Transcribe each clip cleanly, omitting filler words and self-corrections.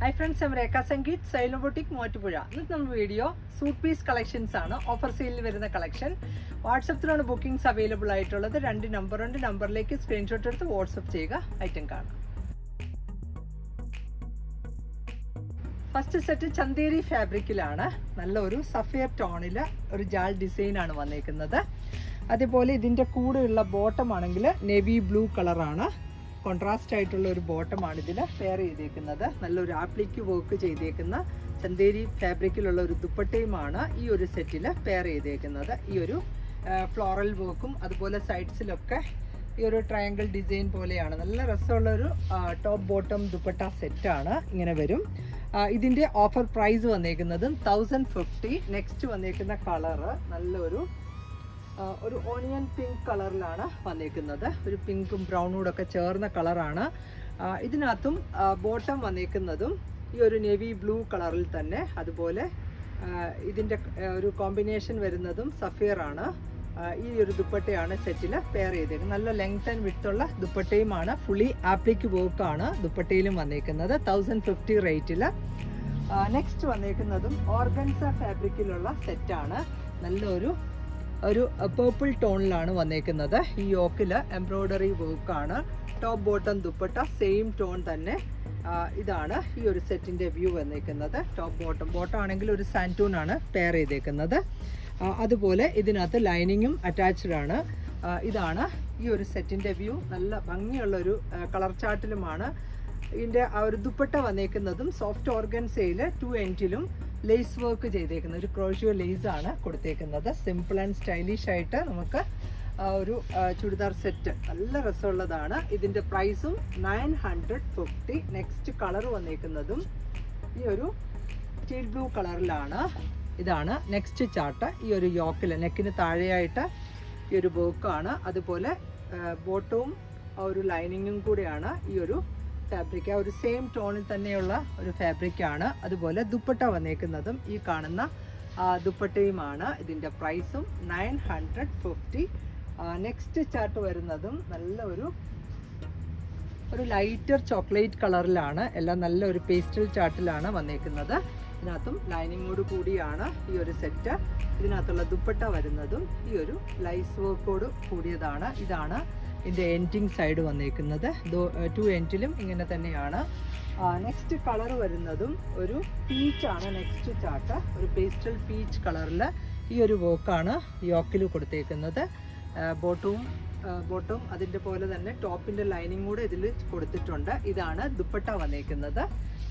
Hi friends, I'm Rekha Sangeet, Sailor Boutique, Mottupuzha. This video suit piece collections ആണ് offer സെയിലിൽ വരുന്ന collection. വാട്സാപ്പിലാണ് bookings available ആയിട്ടുള്ളത്. രണ്ട് നമ്പറുണ്ട്, നമ്പറിലേക്ക് സ്ക്രീൻഷോട്ട് എടുത്ത് വാട്സാപ്പ് ചെയ്യുക, ഐറ്റം കാണാം. ഫസ്റ്റ് സെറ്റ് ചന്തേരി ഫാബ്രിക്കിലാണ്. നല്ല ഒരു സഫയർ ടോണിൽ ഒരു ജാൾ ഡിസൈൻ ആണ് വന്നേക്കുന്നത്. അതേപോലെ ഇതിൻ്റെ കൂടെയുള്ള ബോട്ടം ആണെങ്കിൽ നേവി ബ്ലൂ കളറാണ്. കോൺട്രാസ്റ്റ് ആയിട്ടുള്ള ഒരു ബോട്ടമാണ് ഇതിൽ പെയർ ചെയ്തേക്കുന്നത്. നല്ലൊരു ആപ്ലിക്ക് വർക്ക് ചെയ്തേക്കുന്ന ചന്തേരി ഫാബ്രിക്കിലുള്ള ഒരു ദുപ്പട്ടയുമാണ് ഈ ഒരു സെറ്റിൽ പെയർ ചെയ്തേക്കുന്നത്. ഈ ഒരു ഫ്ലോറൽ വർക്കും അതുപോലെ സൈഡ്സിലൊക്കെ ഈ ഒരു ട്രയാങ്കിൾ ഡിസൈൻ പോലെയാണ്. നല്ല രസമുള്ളൊരു ടോപ്പ് ബോട്ടം ദുപ്പട്ട സെറ്റാണ്. ഇങ്ങനെ വരും. ഇതിൻ്റെ ഓഫർ പ്രൈസ് വന്നേക്കുന്നത് 1050. നെക്സ്റ്റ് വന്നേക്കുന്ന കളറ് നല്ലൊരു ഓണിയൻ പിങ്ക് കളറിലാണ് വന്നേക്കുന്നത്. ഒരു പിങ്കും ബ്രൗണും ഒക്കെ ചേർന്ന കളറാണ്. ഇതിനകത്തും ബോട്ടം വന്നേക്കുന്നതും ഈ ഒരു നേവി ബ്ലൂ കളറിൽ തന്നെ. അതുപോലെ ഇതിൻ്റെ ഒരു കോമ്പിനേഷൻ വരുന്നതും സഫിയർ ആണ്. ഈ ഒരു ദുപ്പട്ടയാണ് സെറ്റിൽ പെയർ ചെയ്തേക്കുന്നത്. നല്ല ലെങ്ത് ആൻഡ് വിഡ്ത്തുള്ള ദുപ്പട്ടയുമാണ്. ഫുള്ളി ആപ്ലിക്ക് വർക്കാണ് ദുപ്പട്ടയിലും വന്നേക്കുന്നത്. 1050 റേറ്റിൽ. നെക്സ്റ്റ് വന്നേക്കുന്നതും ഓർഗൻസ ഫാബ്രിക്കിലുള്ള സെറ്റാണ്. നല്ലൊരു പേർപ്പിൾ ടോണിലാണ് വന്നേക്കുന്നത്. ഈ യോക്കിൽ എംബ്രോയ്ഡറി വർക്കാണ്. Top bottom dupatta same tone തന്നെ. ഇതാണ് ഈ ഒരു സെറ്റിൻ്റെ വ്യൂ വന്നേക്കുന്നത്. ടോപ്പ് ബോട്ടം ആണെങ്കിൽ ഒരു സാൻറ്റൂൺ ആണ് പെയർ ചെയ്തേക്കുന്നത്. അതുപോലെ ഇതിനകത്ത് ലൈനിങ്ങും അറ്റാച്ച്ഡ് ആണ്. ഇതാണ് ഈ ഒരു സെറ്റിൻ്റെ വ്യൂ. നല്ല ഭംഗിയുള്ളൊരു കളർ ചാർട്ടിലുമാണ്. ഇതിൻ്റെ ആ ഒരു ദുപ്പട്ട വന്നേക്കുന്നതും സോഫ്റ്റ് ഓർഗൻസയിൽ 2 എൻഡിലും ലേസ് വർക്ക് ചെയ്തേക്കുന്നത്. ഒരു ക്രോഷ്യോ ലേസ് ആണ് കൊടുത്തേക്കുന്നത്. സിമ്പിൾ ആൻഡ് സ്റ്റൈലിഷ് ആയിട്ട് നമുക്ക് ഒരു ചുരിദാർ സെറ്റ് നല്ല രസമുള്ളതാണ്. ഇതിൻ്റെ പ്രൈസും 950. നെക്സ്റ്റ് കളർ വന്നേക്കുന്നതും ഈ ഒരു സ്റ്റീൽ ബ്ലൂ കളറിലാണ്. ഇതാണ് നെക്സ്റ്റ് ചാർട്ട്. ഈ ഒരു യോക്കിൽ നെക്കിന് താഴെയായിട്ട് ഈ ഒരു വർക്കാണ്. അതുപോലെ ബോട്ടവും ഒരു ലൈനിങ്ങും കൂടെയാണ് ഈ ഒരു ഫാബ്രിക്. ആ ഒരു സെയിം ടോണിൽ തന്നെയുള്ള ഒരു ഫാബ്രിക്കാണ്. അതുപോലെ ദുപ്പട്ട വന്നേക്കുന്നതും ഈ കാണുന്ന ദുപ്പട്ടയുമാണ്. ഇതിൻ്റെ പ്രൈസും 950. നെക്സ്റ്റ് ചാർട്ട് വരുന്നതും നല്ല ഒരു ലൈറ്റർ ചോക്ലേറ്റ് കളറിലാണ്. എല്ലാം നല്ല ഒരു പേസ്റ്റൽ ചാർട്ടിലാണ് വന്നേക്കുന്നത്. ഇതിനകത്തും ലൈനിങ്ങോട് കൂടിയാണ് ഈ ഒരു സെറ്റ്. ഇതിനകത്തുള്ള ദുപ്പട്ട വരുന്നതും ഈ ഒരു ലൈസ് വർക്കോട് കൂടിയതാണ്. ഇതാണ് ഇതിൻ്റെ എൻഡിങ് സൈഡ് വന്നേക്കുന്നത്. 2 എൻഡിലും ഇങ്ങനെ തന്നെയാണ്. നെക്സ്റ്റ് കളർ വരുന്നതും ഒരു പീച്ചാണ്. നെക്സ്റ്റ് ചാർട്ട് ഒരു പേസ്റ്റൽ പീച്ച് കളറിൽ ഈ ഒരു വർക്കാണ് യോക്കിൽ കൊടുത്തേക്കുന്നത്. ബോട്ടവും അതിൻ്റെ പോലെ തന്നെ ടോപ്പിൻ്റെ ലൈനിങ് കൂടെ ഇതിൽ കൊടുത്തിട്ടുണ്ട്. ഇതാണ് ദുപ്പട്ട വന്നേക്കുന്നത്.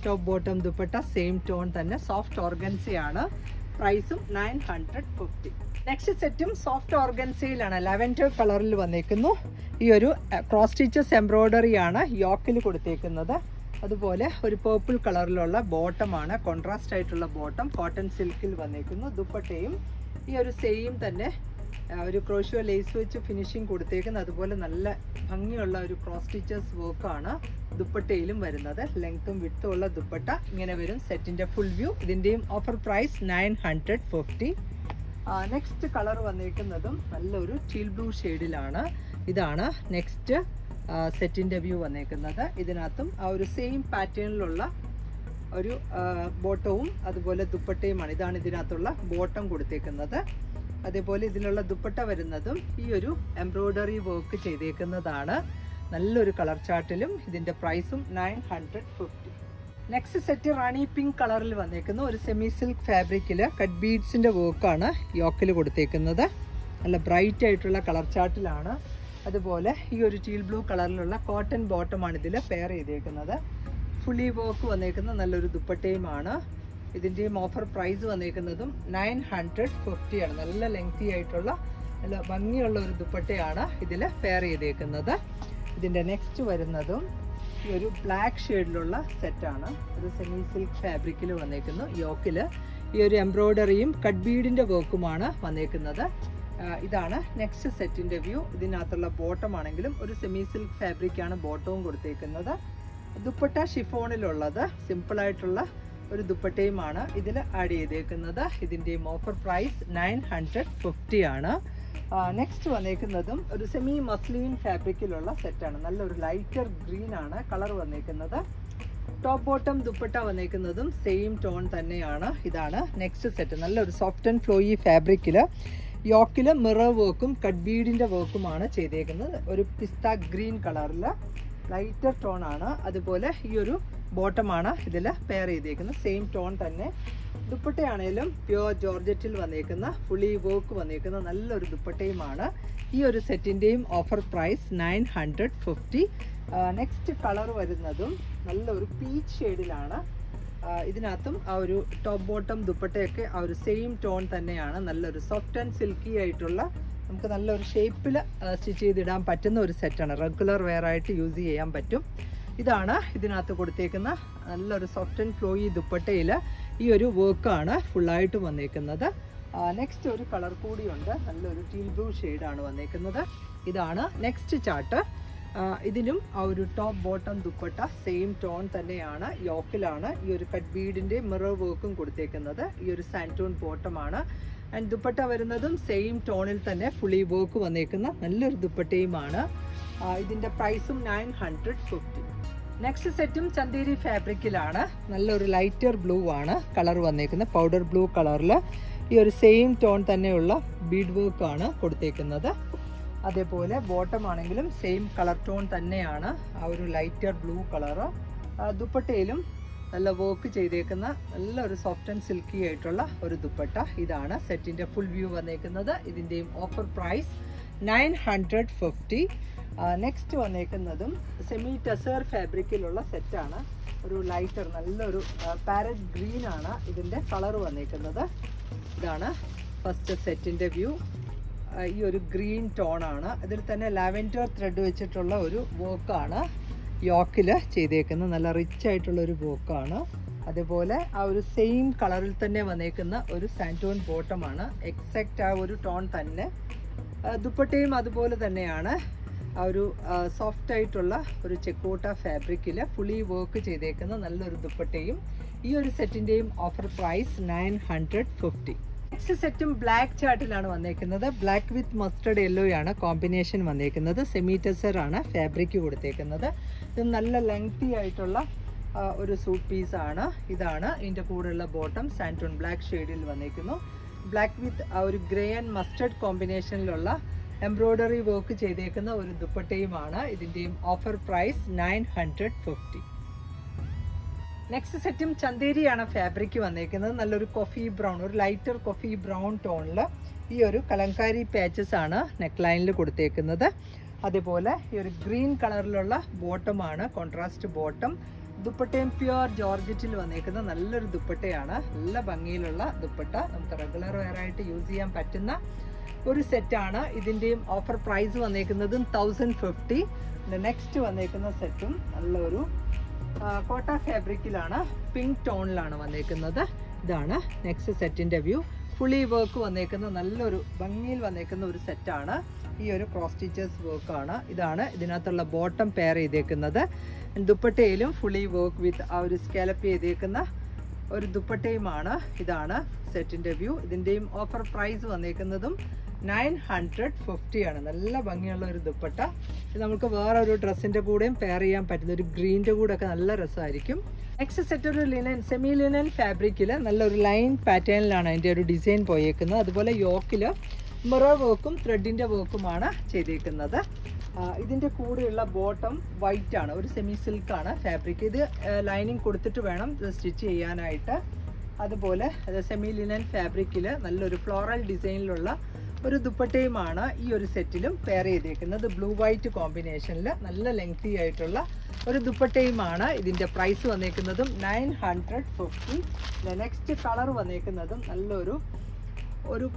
Top bottom dupatta same tone തന്നെ. സോഫ്റ്റ് ഓർഗൻസയാണ്. പ്രൈസും 950. നെക്സ്റ്റ് സെറ്റും സോഫ്റ്റ് ഓർഗൻസയിലാണ്. ലാവൻഡർ കളറിൽ വന്നേക്കുന്നു. ഈ ഒരു ക്രോസ് സ്റ്റിച്ചസ് എംബ്രോയ്ഡറി ആണ് യോക്കിൽ കൊടുത്തേക്കുന്നത്. അതുപോലെ ഒരു പേർപ്പിൾ കളറിലുള്ള ബോട്ടമാണ്. കോൺട്രാസ്റ്റ് ആയിട്ടുള്ള ബോട്ടം കോട്ടൺ സിൽക്കിൽ വന്നേക്കുന്നു. ദുപ്പട്ടയും ഈ ഒരു സെയിം തന്നെ ഒരു ക്രോഷ്യോ ലേസ് വെച്ച് ഫിനിഷിങ് കൊടുത്തേക്കുന്നത്. അതുപോലെ നല്ല ഭംഗിയുള്ള ഒരു ക്രോസ് സ്റ്റിച്ചസ് വർക്കാണ് ദുപ്പട്ടയിലും വരുന്നത്. ലെങ്ത്തും വിഡ്ത്തും ഉള്ള ദുപ്പട്ട ഇങ്ങനെ വരും. സെറ്റിൻ്റെ ഫുൾ വ്യൂ. ഇതിൻ്റെയും ഓഫർ പ്രൈസ് 950. നെക്സ്റ്റ് കളർ വന്നേക്കുന്നതും നല്ലൊരു ടീൽ ബ്ലൂ ഷെയ്ഡിലാണ്. ഇതാണ് നെക്സ്റ്റ് സെറ്റിൻ്റെ വ്യൂ വന്നേക്കുന്നത്. ഇതിനകത്തും ആ ഒരു സെയിം പാറ്റേണിലുള്ള ഒരു ബോട്ടവും അതുപോലെ ദുപ്പട്ടയുമാണ്. ഇതാണ് ഇതിനകത്തുള്ള ബോട്ടം കൊടുത്തേക്കുന്നത്. അതേപോലെ ഇതിലുള്ള ദുപ്പട്ട വരുന്നതും ഈ ഒരു എംബ്രോയ്ഡറി വർക്ക് ചെയ്തേക്കുന്നതാണ്. നല്ലൊരു കളർ ചാർട്ടിലും. ഇതിൻ്റെ പ്രൈസും 950. നെക്സ്റ്റ് സെറ്റ് റാണി പിങ്ക് കളറിൽ വന്നേക്കുന്നു. ഒരു സെമി സിൽക്ക് ഫാബ്രിക്കിൽ കട്ട് ബീഡ്സിൻ്റെ വർക്കാണ് യോക്കിൽ കൊടുത്തേക്കുന്നത്. നല്ല ബ്രൈറ്റ് ആയിട്ടുള്ള കളർ ചാർട്ടിലാണ്. അതുപോലെ ഈ ഒരു ടീൽ ബ്ലൂ കളറിലുള്ള കോട്ടൺ ബോട്ടമാണ് ഇതിൽ പെയർ ചെയ്തേക്കുന്നത്. ഫുള്ളി വർക്ക് വന്നേക്കുന്ന നല്ലൊരു ദുപ്പട്ടയുമാണ്. ഇതിൻ്റെയും ഓഫർ പ്രൈസ് വന്നേക്കുന്നതും 950 ആണ്. നല്ല ലെങ്തി ആയിട്ടുള്ള നല്ല ഭംഗിയുള്ള ഒരു ദുപ്പട്ടയാണ് ഇതിൽ പെയർ ചെയ്തേക്കുന്നത്. ഇതിൻ്റെ നെക്സ്റ്റ് വരുന്നതും ഈ ഒരു ബ്ലാക്ക് ഷെയ്ഡിലുള്ള സെറ്റാണ്. ഒരു സെമി സിൽക്ക് ഫാബ്രിക്കിൽ വന്നേക്കുന്നു. യോക്കിൽ ഈ ഒരു എംബ്രോയ്ഡറിയും കട്ട് ബീഡിൻ്റെ വർക്കുമാണ് വന്നേക്കുന്നത്. ഇതാണ് നെക്സ്റ്റ് സെറ്റിൻ്റെ വ്യൂ. ഇതിനകത്തുള്ള ബോട്ടം ആണെങ്കിലും ഒരു സെമി സിൽക്ക് ഫാബ്രിക്കാണ് ബോട്ടവും കൊടുത്തേക്കുന്നത്. ദുപ്പട്ട ഷിഫോണിലുള്ളത് സിമ്പിളായിട്ടുള്ള ഒരു ദുപ്പട്ടയുമാണ് ഇതിൽ ആഡ് ചെയ്തേക്കുന്നത്. ഇതിൻ്റെയും ഓഫർ പ്രൈസ് 950 ആണ്. നെക്സ്റ്റ് വന്നേക്കുന്നതും ഒരു സെമി മസ്ലിൻ ഫാബ്രിക്കിലുള്ള സെറ്റാണ്. നല്ലൊരു ലൈറ്റർ ഗ്രീൻ ആണ് കളർ വന്നേക്കുന്നത്. ടോപ്പ് ബോട്ടം ദുപ്പട്ട വന്നേക്കുന്നതും സെയിം ടോൺ തന്നെയാണ്. ഇതാണ് നെക്സ്റ്റ് സെറ്റ്. നല്ലൊരു സോഫ്റ്റ് ആൻഡ് ഫ്ലോയി ഫാബ്രിക്കിൽ യോക്കിൽ മിറർ വർക്കും കട്ട് ബീഡിൻ്റെ വർക്കുമാണ് ചെയ്തേക്കുന്നത്. ഒരു പിസ്ത ഗ്രീൻ കളറിൽ ലൈറ്റർ ടോൺ ആണ്. അതുപോലെ ഈ ഒരു ബോട്ടമാണ് ഇതിൽ പെയർ ചെയ്തേക്കുന്നത്, സെയിം ടോൺ തന്നെ. ദുപ്പട്ടയാണേലും പ്യുവർ ജോർജറ്റിൽ വന്നേക്കുന്ന ഫുള്ളി വർക്ക് വന്നേക്കുന്ന നല്ലൊരു ദുപ്പട്ടയുമാണ്. ഈ ഒരു സെറ്റിൻ്റെയും ഓഫർ പ്രൈസ് 950. നെക്സ്റ്റ് കളർ വരുന്നതും നല്ലൊരു പീച്ച് ഷെയ്ഡിലാണ്. ഇതിനകത്തും ആ ഒരു ടോപ്പ് ബോട്ടം ദുപ്പട്ടയൊക്കെ ആ ഒരു സെയിം ടോൺ തന്നെയാണ്. നല്ലൊരു സോഫ്റ്റ് ആൻഡ് സിൽക്കി ആയിട്ടുള്ള നമുക്ക് നല്ലൊരു ഷേപ്പിൽ സ്റ്റിച്ച് ചെയ്തിടാൻ പറ്റുന്ന ഒരു സെറ്റാണ്. റെഗുലർ വെയർ ആയിട്ട് യൂസ് ചെയ്യാൻ പറ്റും. ഇതാണ് ഇതിനകത്ത് കൊടുത്തേക്കുന്ന നല്ലൊരു സോഫ്റ്റ് ആൻഡ് ഫ്ലോയി ദുപ്പട്ടയിൽ ഈ ഒരു വർക്കാണ് ഫുള്ളായിട്ട് വന്നേക്കുന്നത്. നെക്സ്റ്റ് ഒരു കളർ കൂടിയുണ്ട്, നല്ലൊരു ടീൽ ബ്ലൂ ഷെയ്ഡാണ് വന്നേക്കുന്നത്. ഇതാണ് നെക്സ്റ്റ് ചാർട്ട്. ഇതിലും ആ ഒരു top bottom dupatta same tone തന്നെയാണ്. യോക്കിലാണ് ഈ ഒരു കട്ട് ബീഡിൻ്റെ മിറർ വർക്കും കൊടുത്തേക്കുന്നത്. ഈ ഒരു സാൻറ്റോൺ ബോട്ടമാണ്. ആൻഡ് ദുപ്പട്ട വരുന്നതും സെയിം ടോണിൽ തന്നെ ഫുള്ളി വർക്ക് വന്നേക്കുന്ന നല്ലൊരു ദുപ്പട്ടയുമാണ്. ഇതിൻ്റെ പ്രൈസും 950. നെക്സ്റ്റ് സെറ്റും ചന്തേരി ഫാബ്രിക്കിലാണ്. നല്ലൊരു ലൈറ്റർ ബ്ലൂ ആണ് കളർ വന്നേക്കുന്നത്. പൗഡർ ബ്ലൂ കളറിൽ ഈ ഒരു സെയിം ടോൺ തന്നെയുള്ള ബീഡ് വർക്കാണ് കൊടുത്തേക്കുന്നത്. അതേപോലെ ബോട്ടം ആണെങ്കിലും സെയിം കളർ ടോൺ തന്നെയാണ്, ആ ഒരു ലൈറ്റർ ബ്ലൂ കളറ്. ദുപ്പട്ടയിലും നല്ല വർക്ക് ചെയ്തേക്കുന്ന നല്ലൊരു സോഫ്റ്റ് ആൻഡ് സിൽക്കി ആയിട്ടുള്ള ഒരു ദുപ്പട്ട. ഇതാണ് സെറ്റിൻ്റെ ഫുൾ വ്യൂ വന്നേക്കുന്നത്. ഇതിൻ്റെയും ഓഫർ പ്രൈസ് 950. നെക്സ്റ്റ് വന്നേക്കുന്നതും സെമി ടെസർ ഫാബ്രിക്കിലുള്ള സെറ്റാണ്. ഒരു ലൈറ്റർ നല്ലൊരു പാരറ്റ് ഗ്രീൻ ആണ് ഇതിൻ്റെ കളർ വന്നേക്കുന്നത്. ഇതാണ് ഫസ്റ്റ് സെറ്റിൻ്റെ വ്യൂ. ഈ ഒരു ഗ്രീൻ ടോൺ ആണ്. ഇതിൽ തന്നെ ലാവെൻഡർ ത്രെഡ് വെച്ചിട്ടുള്ള ഒരു വർക്കാണ് യോക്കിൽ ചെയ്തേക്കുന്നത്. നല്ല റിച്ച് ആയിട്ടുള്ള ഒരു വർക്കാണ്. അതുപോലെ ആ ഒരു സെയിം കളറിൽ തന്നെ വന്നേക്കുന്ന ഒരു സാൻറ്റോൺ ബോട്ടമാണ്. എക്സാക്റ്റ് ആ ഒരു ടോൺ തന്നെ. ദുപ്പട്ടയും അതുപോലെ തന്നെയാണ്. ആ ഒരു സോഫ്റ്റ് ആയിട്ടുള്ള ഒരു ചെക്കോട്ട ഫാബ്രിക്കിൽ ഫുള്ളി വർക്ക് ചെയ്തേക്കുന്ന നല്ലൊരു ദുപ്പട്ടയും. ഈ ഒരു സെറ്റിൻ്റെയും ഓഫർ പ്രൈസ് 950. നെക്സ്റ്റ് സെറ്റും ബ്ലാക്ക് ചാർട്ടിലാണ് വന്നേക്കുന്നത്. ബ്ലാക്ക് വിത്ത് മസ്റ്റർഡ് യെല്ലോയാണ് കോമ്പിനേഷൻ വന്നേക്കുന്നത്. സെമി ടെസർ ആണ് ഫാബ്രിക് കൊടുത്തേക്കുന്നത്. ഇത് നല്ല ലെങ്തി ആയിട്ടുള്ള ഒരു സൂട്ട് പീസാണ്. ഇതാണ് ഇതിൻ്റെ കൂടെയുള്ള ബോട്ടം. സാൻറ്റോൺ ബ്ലാക്ക് ഷെയ്ഡിൽ വന്നേക്കുന്നു. ബ്ലാക്ക് വിത്ത് ആ ഒരു ഗ്രേ ആൻഡ് മസ്റ്റർഡ് കോമ്പിനേഷനിലുള്ള എംബ്രോയ്ഡറി വർക്ക് ചെയ്തേക്കുന്ന ഒരു ദുപ്പട്ടയുമാണ്. ഇതിൻ്റെയും ഓഫർ പ്രൈസ് 950. നെക്സ്റ്റ് സെറ്റും ചന്തേരിയാണ് ഫാബ്രിക് വന്നേക്കുന്നത്. നല്ലൊരു കോഫി ബ്രൗൺ, ഒരു ലൈറ്റർ കോഫി ബ്രൗൺ ടോണിൽ ഈ ഒരു കലങ്കാരി പാച്ചസ് ആണ് നെക്ക് ലൈനിൽ കൊടുത്തേക്കുന്നത്. അതുപോലെ ഈ ഒരു ഗ്രീൻ കളറിലുള്ള ബോട്ടമാണ്, കോൺട്രാസ്റ്റ് ബോട്ടം. ദുപ്പട്ടയും പ്യുവർ ജോർജറ്റിൽ വന്നേക്കുന്ന നല്ലൊരു ദുപ്പട്ടയാണ്. നല്ല ഭംഗിയിലുള്ള ദുപ്പട്ട, നമുക്ക് റെഗുലർ വെയർ ആയിട്ട് യൂസ് ചെയ്യാൻ പറ്റുന്ന ഒരു സെറ്റാണ്. ഇതിൻ്റെയും ഓഫർ പ്രൈസ് വന്നേക്കുന്നതും 1050. നെക്സ്റ്റ് വന്നേക്കുന്ന സെറ്റും നല്ലൊരു കോട്ട ഫാബ്രിക്കിലാണ്, പിങ്ക് ടോണിലാണ് വന്നേക്കുന്നത്. ഇതാണ് നെക്സ്റ്റ് സെറ്റിൻ്റെ വ്യൂ. ഫുള്ളി വർക്ക് വന്നേക്കുന്ന നല്ലൊരു ഭംഗിയിൽ വന്നേക്കുന്ന ഒരു സെറ്റാണ്. ഈ ഒരു ക്രോസ് സ്റ്റിച്ചസ് വർക്കാണ്. ഇതാണ് ഇതിനകത്തുള്ള ബോട്ടം പെയർ ചെയ്തേക്കുന്നത്. ദുപ്പട്ടയിലും ഫുള്ളി വർക്ക് വിത്ത് ആ ഒരു സ്കാലപ്പ് ചെയ്തേക്കുന്ന ഒരു ദുപ്പട്ടയുമാണ്. ഇതാണ് സെറ്റിൻ്റെ വ്യൂ. ഇതിൻ്റെയും ഓഫർ പ്രൈസ് വന്നേക്കുന്നതും 950 ആണ്. നല്ല ഭംഗിയുള്ള ഒരു ദുപ്പട്ട. ഇത് നമുക്ക് വേറൊരു ഡ്രസ്സിൻ്റെ കൂടെയും പെയർ ചെയ്യാൻ പറ്റുന്ന ഒരു ഗ്രീൻ്റെ കൂടെ ഒക്കെ നല്ല രസമായിരിക്കും. നെക്സ്റ്റ് സെറ്റ് ഒരു ലിനൻ, സെമി ലിനൻ ഫാബ്രിക്കിൽ നല്ലൊരു ലൈൻ പാറ്റേണിലാണ് അതിൻ്റെ ഒരു ഡിസൈൻ പോയേക്കുന്നത്. അതുപോലെ യോക്കിൽ മിറർ വർക്കും ത്രെഡിൻ്റെ വർക്കുമാണ് ചെയ്തേക്കുന്നത്. ഇതിൻ്റെ കൂടെയുള്ള ബോട്ടം വൈറ്റ് ആണ്, ഒരു സെമി സിൽക്കാണ് ഫാബ്രിക്. ഇത് ലൈനിങ് കൊടുത്തിട്ട് വേണം ഇത് സ്റ്റിച്ച് ചെയ്യാനായിട്ട്. അതുപോലെ സെമി ലിനൻ ഫാബ്രിക്കിൽ നല്ലൊരു ഫ്ലോറൽ ഡിസൈനിലുള്ള ഒരു ദുപ്പട്ടയുമാണ് ഈ ഒരു സെറ്റിലും പെയർ ചെയ്തേക്കുന്നത്. ബ്ലൂ വൈറ്റ് കോമ്പിനേഷനിൽ നല്ല ലെങ്തി ആയിട്ടുള്ള ഒരു ദുപ്പട്ടയുമാണ്. ഇതിൻ്റെ പ്രൈസ് വന്നേക്കുന്നതും 950. നെക്സ്റ്റ് കളർ വന്നേക്കുന്നതും നല്ലൊരു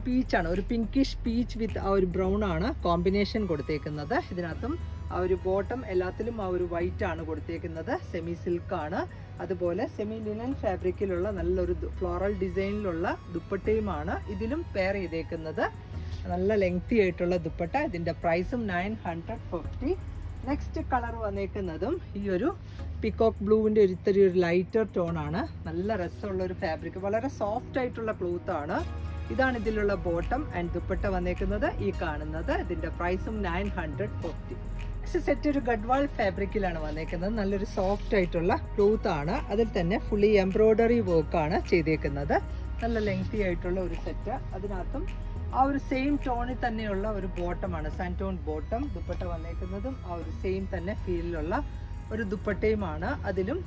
പീച്ചാണ്, ഒരു പിങ്കിഷ് പീച്ച് വിത്ത് ആ ഒരു ബ്രൗൺ ആണ് കോമ്പിനേഷൻ കൊടുത്തേക്കുന്നത്. ഇതിനകത്തും ആ ഒരു ബോട്ടം എല്ലാത്തിലും ആ ഒരു വൈറ്റ് ആണ് കൊടുത്തേക്കുന്നത്. സെമി സിൽക്കാണ്. അതുപോലെ സെമി ലിനൻ ഫാബ്രിക്കിലുള്ള നല്ലൊരു ഫ്ലോറൽ ഡിസൈനിലുള്ള ദുപ്പട്ടയുമാണ് ഇതിലും പെയർ ചെയ്തേക്കുന്നത്. നല്ല ലെങ്തി ആയിട്ടുള്ള ദുപ്പട്ട. ഇതിൻ്റെ പ്രൈസും 950. നെക്സ്റ്റ് കളർ വന്നേക്കുന്നതും ഈ ഒരു പിക്കോക്ക് ബ്ലൂവിൻ്റെ ഇത്തിരി ഒരു ലൈറ്റർ ടോൺ ആണ്. നല്ല രസമുള്ള ഒരു ഫാബ്രിക്, വളരെ സോഫ്റ്റ് ആയിട്ടുള്ള ക്ലോത്ത് ആണ്. ഇതാണ് ഇതിലുള്ള ബോട്ടം ആൻഡ് ദുപ്പട്ട വന്നേക്കുന്നത് ഈ കാണുന്നത്. ഇതിൻ്റെ പ്രൈസും 950. സെറ്റ് ഒരു ഗഡ്വാൾ ഫാബ്രിക്കിലാണ് വന്നേക്കുന്നത്. നല്ലൊരു സോഫ്റ്റ് ആയിട്ടുള്ള ക്ലോത്ത് ആണ്. അതിൽ തന്നെ ഫുള്ളി എംബ്രോയ്ഡറി വർക്കാണ് ചെയ്തേക്കുന്നത്. നല്ല ലെങ്തി ആയിട്ടുള്ള ഒരു സെറ്റ്. അതിനകത്തും ആ ഒരു സെയിം ടോണിൽ തന്നെയുള്ള ഒരു ബോട്ടമാണ്, സാൻറ്റോൺ ബോട്ടം. ദുപ്പട്ട വന്നേക്കുന്നതും ആ ഒരു സെയിം തന്നെ ഫീലിലുള്ള ഒരു ദുപ്പട്ടയുമാണ്. അതിലും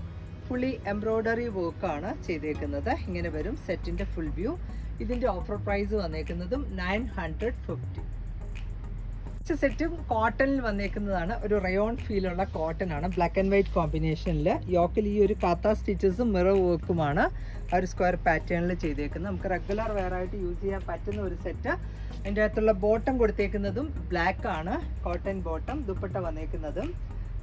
ഫുള്ളി എംബ്രോയ്ഡറി വർക്കാണ് ചെയ്തേക്കുന്നത്. ഇങ്ങനെ വരും സെറ്റിൻ്റെ ഫുൾ വ്യൂ. ഇതിൻ്റെ ഓഫർ പ്രൈസ് വന്നേക്കുന്നതും 950. സെറ്റും കോട്ടണിൽ വന്നേക്കുന്നതാണ്. ഒരു റയോൺ ഫീലുള്ള കോട്ടൺ ആണ്. ബ്ലാക്ക് ആൻഡ് വൈറ്റ് കോമ്പിനേഷനിൽ യോക്കിൽ ഈ ഒരു കാത്ത സ്റ്റിച്ചസും മിറർ വർക്കുമാണ് ആ ഒരു സ്ക്വയർ പാറ്റേണിൽ ചെയ്തേക്കുന്നത്. നമുക്ക് റെഗുലർ വെയർ ആയിട്ട് യൂസ് ചെയ്യാൻ പറ്റുന്ന ഒരു സെറ്റ്. അതിൻ്റെ അകത്തുള്ള ബോട്ടം കൊടുത്തേക്കുന്നതും ബ്ലാക്ക് ആണ്, കോട്ടൺ ബോട്ടം. ദുപ്പട്ട വന്നേക്കുന്നതും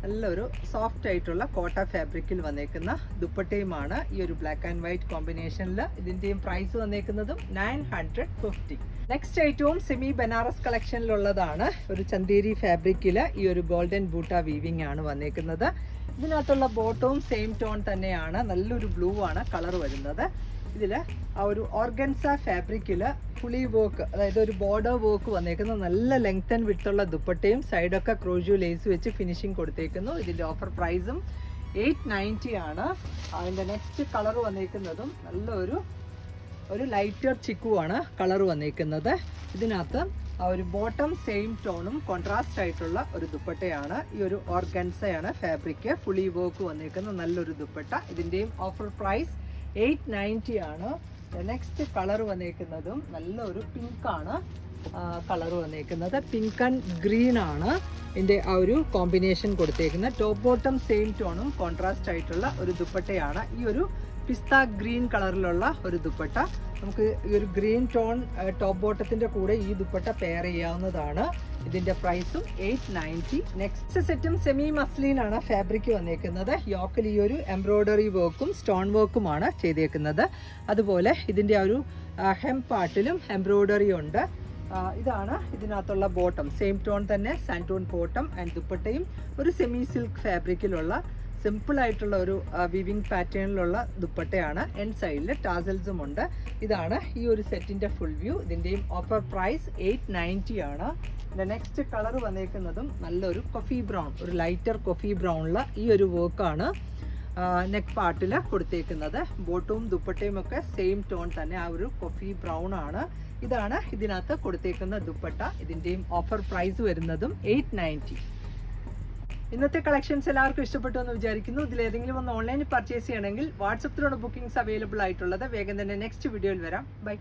നല്ലൊരു സോഫ്റ്റ് ആയിട്ടുള്ള കോട്ട ഫാബ്രിക്കിൽ വന്നേക്കുന്ന ദുപ്പട്ടയുമാണ് ഈ ഒരു ബ്ലാക്ക് ആൻഡ് വൈറ്റ് കോമ്പിനേഷനിൽ. ഇതിൻ്റെയും പ്രൈസ് വന്നേക്കുന്നതും 950. നെക്സ്റ്റ് ഐറ്റവും സെമി ബനാറസ് കളക്ഷനിലുള്ളതാണ്. ഒരു ചന്തേരി ഫാബ്രിക്കിൽ ഈ ഒരു ഗോൾഡൻ ബൂട്ട വീവിംഗ് ആണ് വന്നേക്കുന്നത്. ഇതിനകത്തുള്ള ബോട്ടവും സെയിം ടോൺ തന്നെയാണ്. നല്ലൊരു ബ്ലൂ ആണ് കളർ വരുന്നത്. ഇതിൽ ആ ഒരു ഓർഗൻസ ഫാബ്രിക്കിൽ ഫുള്ളി വർക്ക്, അതായത് ഒരു ബോർഡർ വർക്ക് വന്നേക്കുന്നു. നല്ല ലെങ്ത് ആൻഡ് വിഡ്ത്തുള്ള ദുപ്പട്ടയും സൈഡൊക്കെ ക്രോജു ലേസ് വെച്ച് ഫിനിഷിങ് കൊടുത്തേക്കുന്നു. ഇതിൻ്റെ ഓഫർ പ്രൈസും 890 ആണ്. അതിൻ്റെ നെക്സ്റ്റ് കളർ വന്നേക്കുന്നതും നല്ലൊരു ലൈറ്റർ ചിക്കുവാണ് കളർ വന്നേക്കുന്നത്. ഇതിനകത്ത് ആ ഒരു ബോട്ടം സെയിം ടോണും കോൺട്രാസ്റ്റ് ആയിട്ടുള്ള ഒരു ദുപ്പട്ടയാണ്. ഈ ഒരു ഓർഗൻസയാണ് ഫാബ്രിക്. ഫുള്ളി വർക്ക് വന്നേക്കുന്ന നല്ലൊരു ദുപ്പട്ട. ഇതിൻ്റെയും ഓഫർ പ്രൈസ് 890 ആണ്. നെക്സ്റ്റ് കളർ വന്നേക്കുന്നതും നല്ലൊരു പിങ്കാണ് കളർ വന്നേക്കുന്നത്. പിങ്ക് ആൻഡ് ഗ്രീൻ ആണ് ഇതിൻ്റെ ആ ഒരു കോമ്പിനേഷൻ കൊടുത്തേക്കുന്നത്. ടോപ്പ് ബോട്ടം സെയിം ടോണും കോൺട്രാസ്റ്റ് ആയിട്ടുള്ള ഒരു ദുപ്പട്ടയാണ്. ഈ ഒരു പിസ്ത ഗ്രീൻ കളറിലുള്ള ഒരു ദുപ്പട്ട. നമുക്ക് ഈ ഒരു ഗ്രീൻ ടോൺ ടോപ്പ് ബോട്ടത്തിൻ്റെ കൂടെ ഈ ദുപ്പട്ട പെയർ ചെയ്യാവുന്നതാണ്. ഇതിൻ്റെ പ്രൈസും 890. നെക്സ്റ്റ് സെറ്റും സെമി മസ്ലിനാണ് ഫാബ്രിക് വന്നേക്കുന്നത്. യോക്കിൽ ഈ ഒരു എംബ്രോയ്ഡറി വർക്കും സ്റ്റോൺ വർക്കുമാണ് ചെയ്തേക്കുന്നത്. അതുപോലെ ഇതിൻ്റെ ആ ഒരു ഹെം പാർട്ടിലും എംബ്രോയ്ഡറി ഉണ്ട്. ഇതാണ് ഇതിനകത്തുള്ള ബോട്ടം. സെയിം ടോൺ തന്നെ സാൻറ്റോൺ ബോട്ടം ആൻഡ് ദുപ്പട്ടയും ഒരു സെമി സിൽക്ക് ഫാബ്രിക്കിലുള്ള സിമ്പിൾ ആയിട്ടുള്ള ഒരു വിവിങ് പാറ്റേണിലുള്ള ദുപ്പട്ടയാണ്. എൻ സൈഡിൽ ടാസൽസും ഉണ്ട്. ഇതാണ് ഈ ഒരു സെറ്റിൻ്റെ ഫുൾ വ്യൂ. ഇതിൻ്റെയും ഓഫർ പ്രൈസ് 890 ആണ്. നെക്സ്റ്റ് കളർ വന്നേക്കുന്നതും നല്ലൊരു കോഫി ബ്രൗൺ, ഒരു ലൈറ്റർ കോഫി ബ്രൗണിൽ ഈ ഒരു വർക്കാണ് നെക്ക് പാർട്ടിൽ കൊടുത്തേക്കുന്നത്. ബോട്ടവും ദുപ്പട്ടയും ഒക്കെ സെയിം ടോൺ തന്നെ, ആ ഒരു കോഫി ബ്രൗൺ ആണ്. ഇതാണ് ഇതിനകത്ത് കൊടുത്തേക്കുന്ന ദുപ്പട്ട. ഇതിൻ്റെയും ഓഫർ പ്രൈസ് വരുന്നതും 890. ഇന്നത്തെ കളക്ഷൻസ് എല്ലാവർക്കും ഇഷ്ടപ്പെട്ടു എന്ന് വിചാരിക്കുന്നു. ഇതിലേതെങ്കിലും ഒന്ന് ഓൺലൈനിൽ പർച്ചേസ് ചെയ്യണമെങ്കിൽ വാട്സപ്പിലൂടെ ബുക്കിംഗ്സ് അവൈലബിൾ ആയിട്ടുള്ളത്. വേഗം തന്നെ നെക്സ്റ്റ് വീഡിയോയിൽ വരാം. ബൈ.